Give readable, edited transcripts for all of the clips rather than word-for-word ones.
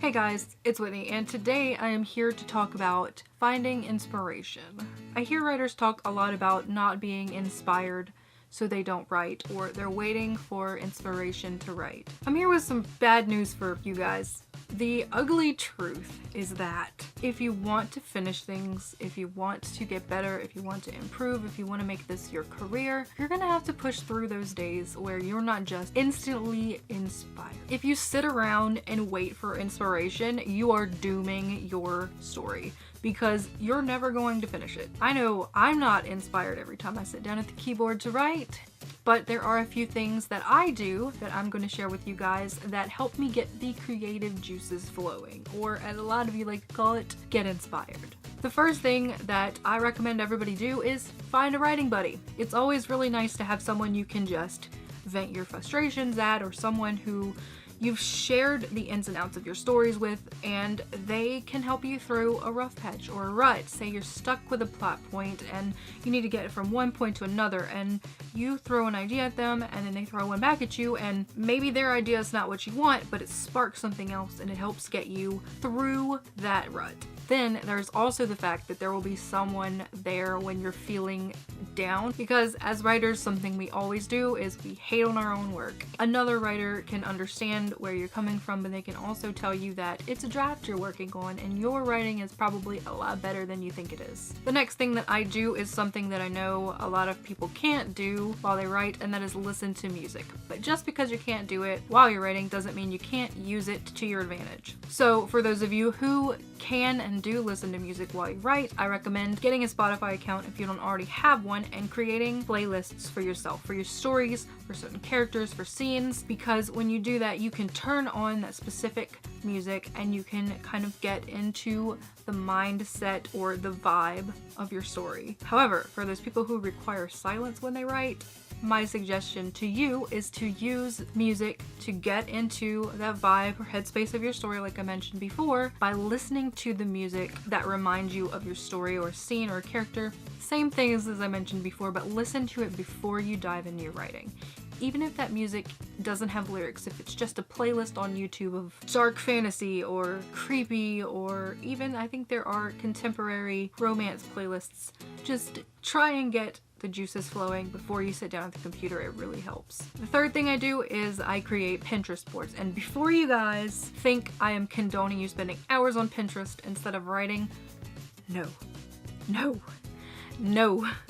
Hey guys, it's Whitney, and today I am here to talk about finding inspiration. I hear writers talk a lot about not being inspired so they don't write, or they're waiting for inspiration to write. I'm here with some bad news for you guys. The ugly truth is that if you want to finish things, if you want to get better, if you want to improve, if you want to make this your career, you're gonna have to push through those days where you're not just instantly inspired. If you sit around and wait for inspiration, you are dooming your story, because you're never going to finish it. I know I'm not inspired every time I sit down at the keyboard to write, but there are a few things that I do that I'm going to share with you guys that help me get the creative juices flowing, or as a lot of you like to call it, get inspired. The first thing that I recommend everybody do is find a writing buddy. It's always really nice to have someone you can just vent your frustrations at, or someone who you've shared the ins and outs of your stories with, and they can help you through a rough patch or a rut. Say you're stuck with a plot point and you need to get it from one point to another, and you throw an idea at them and then they throw one back at you, and maybe their idea is not what you want, but it sparks something else and it helps get you through that rut. Then there's also the fact that there will be someone there when you're feeling down, because as writers, something we always do is we hate on our own work. Another writer can understand where you're coming from, but they can also tell you that it's a draft you're working on and your writing is probably a lot better than you think it is. The next thing that I do is something that I know a lot of people can't do while they write, and that is listen to music. But just because you can't do it while you're writing doesn't mean you can't use it to your advantage. So for those of you who can and do listen to music while you write, I recommend getting a Spotify account if you don't already have one, and creating playlists for yourself, for your stories, for certain characters, for scenes, because when you do that, you can turn on that specific music and you can kind of get into the mindset or the vibe of your story. However, for those people who require silence when they write, my suggestion to you is to use music to get into that vibe or headspace of your story, like I mentioned before, by listening to the music that reminds you of your story or scene or character. Same thing as I mentioned before, but listen to it before you dive into your writing. Even if that music doesn't have lyrics, if it's just a playlist on YouTube of dark fantasy or creepy, or even I think there are contemporary romance playlists, just try and get the juices flowing before you sit down at the computer. It really helps. The third thing I do is I create Pinterest boards. And before you guys think I am condoning you spending hours on Pinterest instead of writing, no.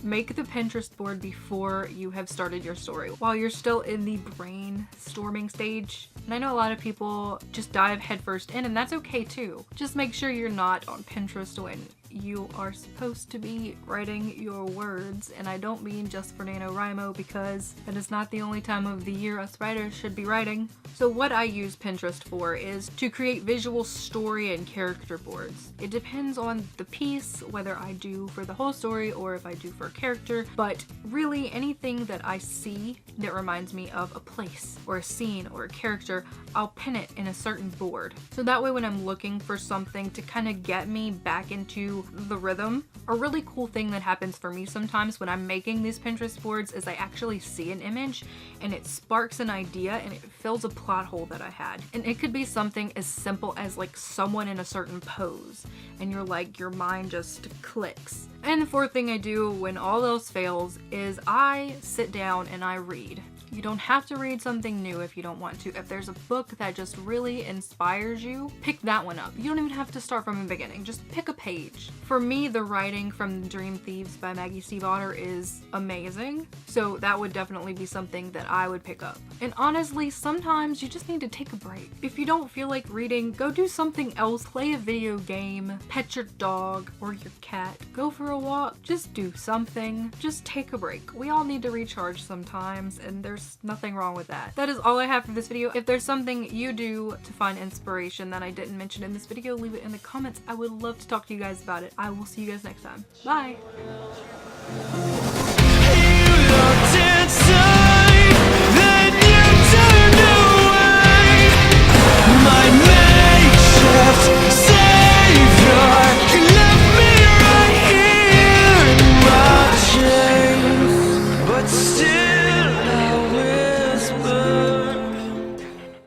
Make the Pinterest board before you have started your story, while you're still in the brainstorming stage. And I know a lot of people just dive headfirst in, and that's okay too. Just make sure you're not on Pinterest when you are supposed to be writing your words, and I don't mean just for NaNoWriMo, because that is not the only time of the year us writers should be writing. So what I use Pinterest for is to create visual story and character boards. It depends on the piece, whether I do for the whole story or if I do for a character, but really anything that I see that reminds me of a place or a scene or a character, I'll pin it in a certain board. So that way when I'm looking for something to kind of get me back into the rhythm. A really cool thing that happens for me sometimes when I'm making these Pinterest boards is I actually see an image and it sparks an idea and it fills a plot hole that I had. And it could be something as simple as like someone in a certain pose, and you're like, your mind just clicks. And the fourth thing I do when all else fails is I sit down and I read. You don't have to read something new if you don't want to. If there's a book that just really inspires you, pick that one up. You don't even have to start from the beginning. Just pick a page. For me, the writing from Dream Thieves by Maggie Stiefvater is amazing. So that would definitely be something that I would pick up. And honestly, sometimes you just need to take a break. If you don't feel like reading, go do something else. Play a video game, pet your dog or your cat, go for a walk, just do something. Just take a break. We all need to recharge sometimes, and there's nothing wrong with that. That is all I have for this video. If there's something you do to find inspiration that I didn't mention in this video, leave it in the comments. I would love to talk to you guys about it. I will see you guys next time. Bye!